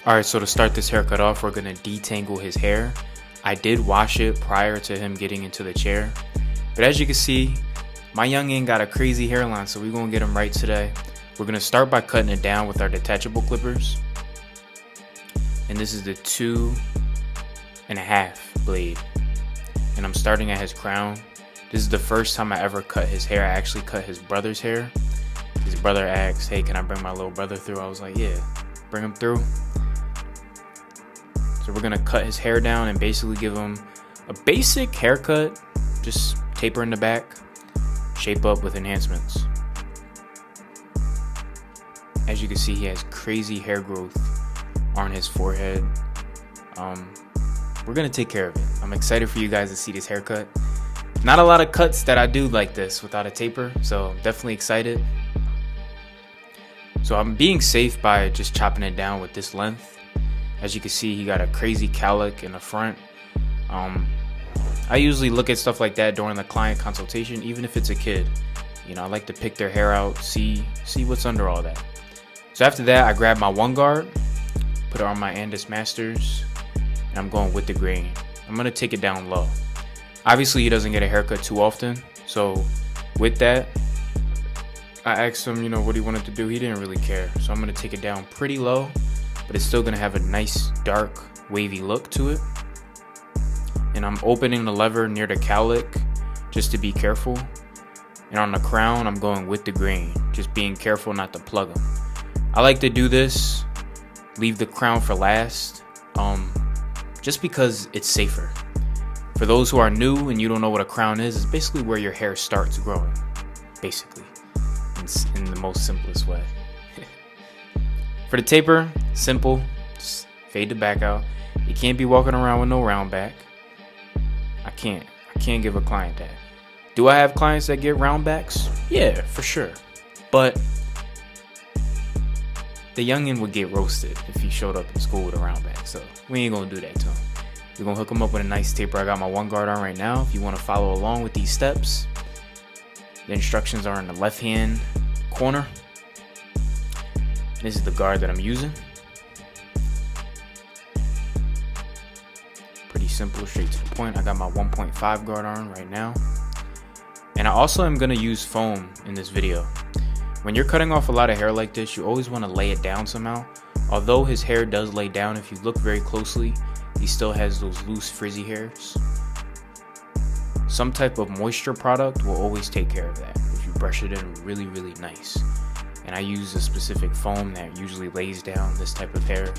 Alright, so to start this haircut off, we're going to detangle his hair. I did wash it prior to him getting into the chair. But as you can see, my youngin got a crazy hairline, so we're going to get him right today. We're going to start by cutting it down with our detachable clippers. And this is the 2.5 blade. And I'm starting at his crown. This is the first time I ever cut his hair. I actually cut his brother's hair. His brother asked, hey, can I bring my little brother through? I was like, yeah, bring him through. So we're gonna cut his hair down and basically give him a basic haircut. Just taper in the back, shape up with enhancements. As you can see, he has crazy hair growth on his forehead. We're gonna take care of it. I'm excited for you guys to see this haircut. Not a lot of cuts that I do like this without a taper, so I'm definitely excited. So I'm being safe by just chopping it down with this length. As you can see, he got a crazy cowlick in the front. I usually look at stuff like that during the client consultation, even if it's a kid. You know, I like to pick their hair out, see what's under all that. So after that, I grab my one guard, put it on my Andis Masters, and I'm going with the grain. I'm gonna take it down low. Obviously, he doesn't get a haircut too often, so with that, I asked him, you know, what he wanted to do. He didn't really care, so I'm gonna take it down pretty low, but it's still gonna have a nice dark wavy look to it. And I'm opening the lever near the cowlick just to be careful. And on the crown, I'm going with the grain, just being careful not to plug them. I like to do this, leave the crown for last, just because it's safer. For those who are new and you don't know what a crown is, it's basically where your hair starts growing, basically, in the most simplest way. For the taper, simple, just fade the back out. You can't be walking around with no round back. I can't give a client that. Do I have clients that get round backs? Yeah, for sure. But the youngin would get roasted if he showed up in school with a round back. So we ain't gonna do that to him. We're gonna hook him up with a nice taper. I got my one guard on right now. If you wanna follow along with these steps, the instructions are in the left hand corner. This is the guard that I'm using. Pretty simple, straight to the point. I got my 1.5 guard on right now. And I also am gonna use foam in this video. When you're cutting off a lot of hair like this, you always wanna lay it down somehow. Although his hair does lay down, if you look very closely, he still has those loose frizzy hairs. Some type of moisture product will always take care of that if you brush it in really, really nice. And I use a specific foam that usually lays down this type of hair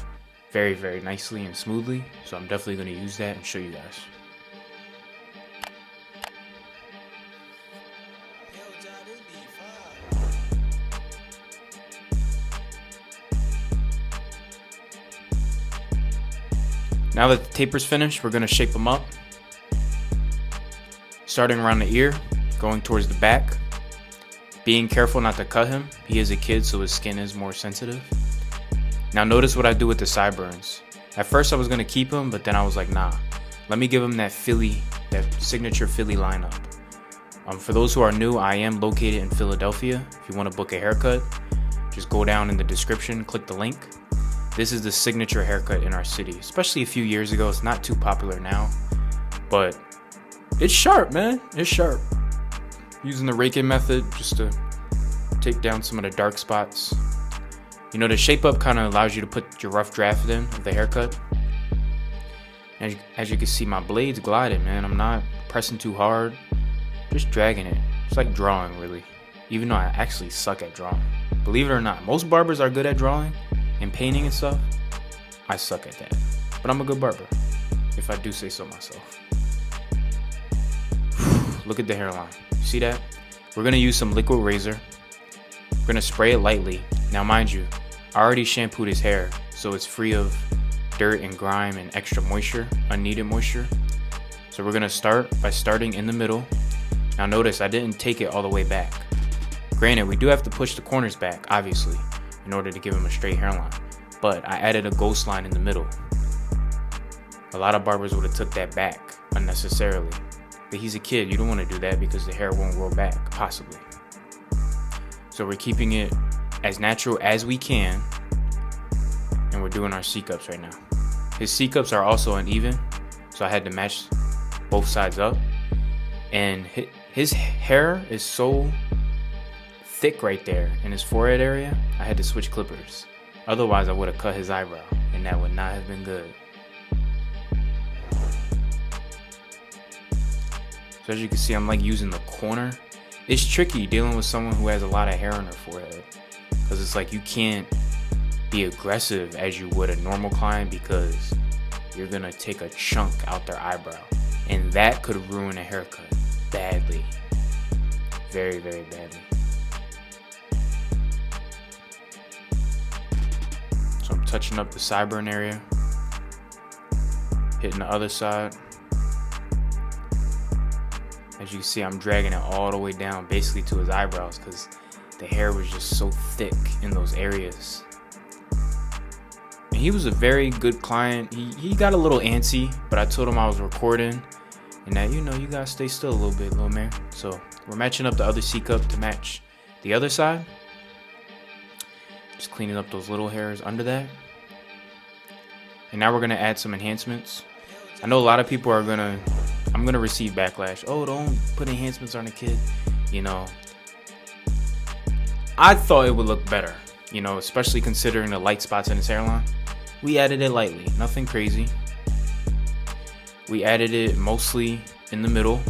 very, very nicely and smoothly. So I'm definitely going to use that and show you guys. Now that the taper's finished, we're going to shape them up. Starting around the ear, going towards the back. Being careful not to cut him. He is a kid, so his skin is more sensitive. Now notice what I do with the sideburns. At first I was going to keep him, but then I was like, nah. Let me give him that signature Philly lineup. For those who are new, I am located in Philadelphia. If you want to book a haircut, just go down in the description, click the link. This is the signature haircut in our city, especially a few years ago. It's not too popular now, but it's sharp, man. It's sharp. Using the rake-in method just to take down some of the dark spots. You know, the shape up kind of allows you to put your rough draft in of the haircut. As you can see, my blade's gliding, man. I'm not pressing too hard, just dragging it. It's like drawing, really. Even though I actually suck at drawing. Believe it or not, most barbers are good at drawing and painting and stuff. I suck at that. But I'm a good barber, if I do say so myself. Look at the hairline. See that? We're gonna use some liquid razor. We're gonna spray it lightly. Now mind you, I already shampooed his hair, so it's free of dirt and grime and extra moisture, unneeded moisture. So we're gonna start by starting in the middle. Now notice I didn't take it all the way back. Granted, we do have to push the corners back, obviously, in order to give him a straight hairline. But I added a ghost line in the middle. A lot of barbers would have took that back unnecessarily. But he's a kid, you don't want to do that because the hair won't grow back, possibly. So we're keeping it as natural as we can. and we're doing our C-cups right now. His C-cups are also uneven, so I had to match both sides up. And his hair is so thick right there in his forehead area, I had to switch clippers. Otherwise, I would have cut his eyebrow, and that would not have been good. So as you can see, I'm like using the corner. It's tricky dealing with someone who has a lot of hair on their forehead, because it's like you can't be aggressive as you would a normal client, because you're gonna take a chunk out their eyebrow, and that could ruin a haircut badly. Very, very badly. So I'm touching up the sideburn area, hitting the other side. As you can see, I'm dragging it all the way down basically to his eyebrows, because the hair was just so thick in those areas. And he was a very good client. He got a little antsy, but I told him I was recording and that, you gotta stay still a little bit, little man. So we're matching up the other C-cup to match the other side. Just cleaning up those little hairs under that. And now we're gonna add some enhancements. I know a lot of people I'm gonna receive backlash. Oh, don't put enhancements on a kid. I thought it would look better, especially considering the light spots in his hairline. We added it lightly, nothing crazy. We added it mostly in the middle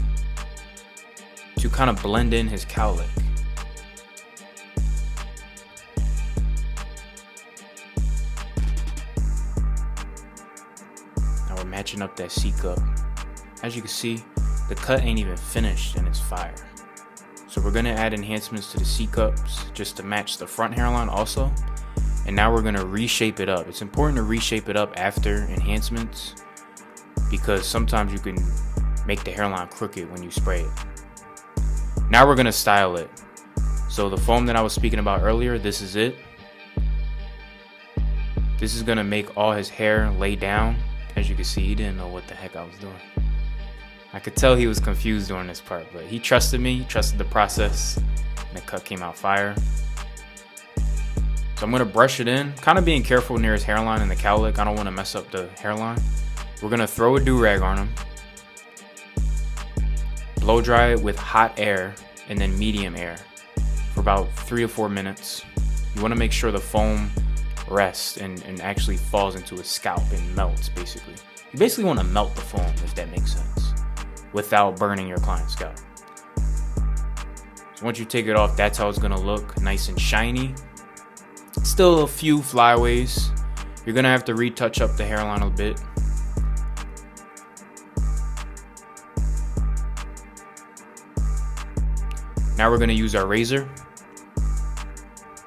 to kind of blend in his cowlick. Now we're matching up that C-cup. As you can see, the cut ain't even finished and it's fire. So we're gonna add enhancements to the C-cups just to match the front hairline also. And now we're gonna reshape it up. It's important to reshape it up after enhancements, because sometimes you can make the hairline crooked when you spray it. Now we're gonna style it. So the foam that I was speaking about earlier, this is it. This is gonna make all his hair lay down. As you can see, he didn't know what the heck I was doing. I could tell he was confused during this part, but he trusted me, he trusted the process, and the cut came out fire. So I'm gonna brush it in, kind of being careful near his hairline and the cowlick. I don't wanna mess up the hairline. We're gonna throw a do-rag on him, blow dry it with hot air and then medium air for about 3 to 4 minutes. You wanna make sure the foam rests and actually falls into his scalp and melts, basically. You basically wanna melt the foam, if that makes sense, without burning your client's scalp. So once you take it off, that's how it's gonna look, nice and shiny. Still a few flyaways. You're gonna have to retouch up the hairline a bit. Now we're gonna use our razor,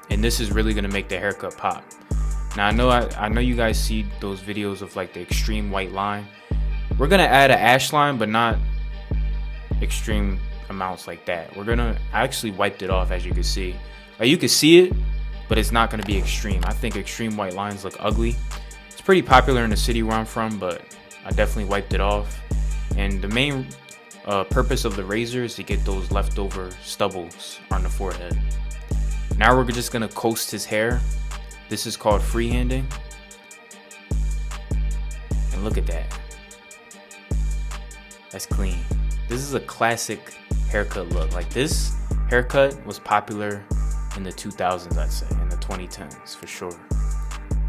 and this is really gonna make the haircut pop. Now I know you guys see those videos of like the extreme white line. We're gonna add an ash line, but not extreme amounts like that. I actually wiped it off, as you can see. Like, you can see it, but it's not gonna be extreme. I think extreme white lines look ugly. It's pretty popular in the city where I'm from, but I definitely wiped it off. And the main purpose of the razor is to get those leftover stubbles on the forehead. Now we're just gonna coast his hair. This is called freehanding. And look at that. That's clean. This is a classic haircut look. Like, this haircut was popular in the 2000s, I'd say, in the 2010s for sure.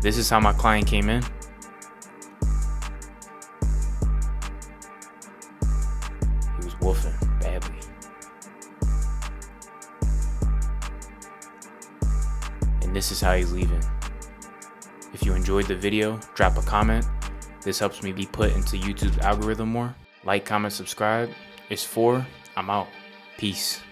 This is how my client came in. He was woofing badly. And this is how he's leaving. If you enjoyed the video, drop a comment. This helps me be put into YouTube's algorithm more. Like, comment, subscribe. It's 4. I'm out. Peace.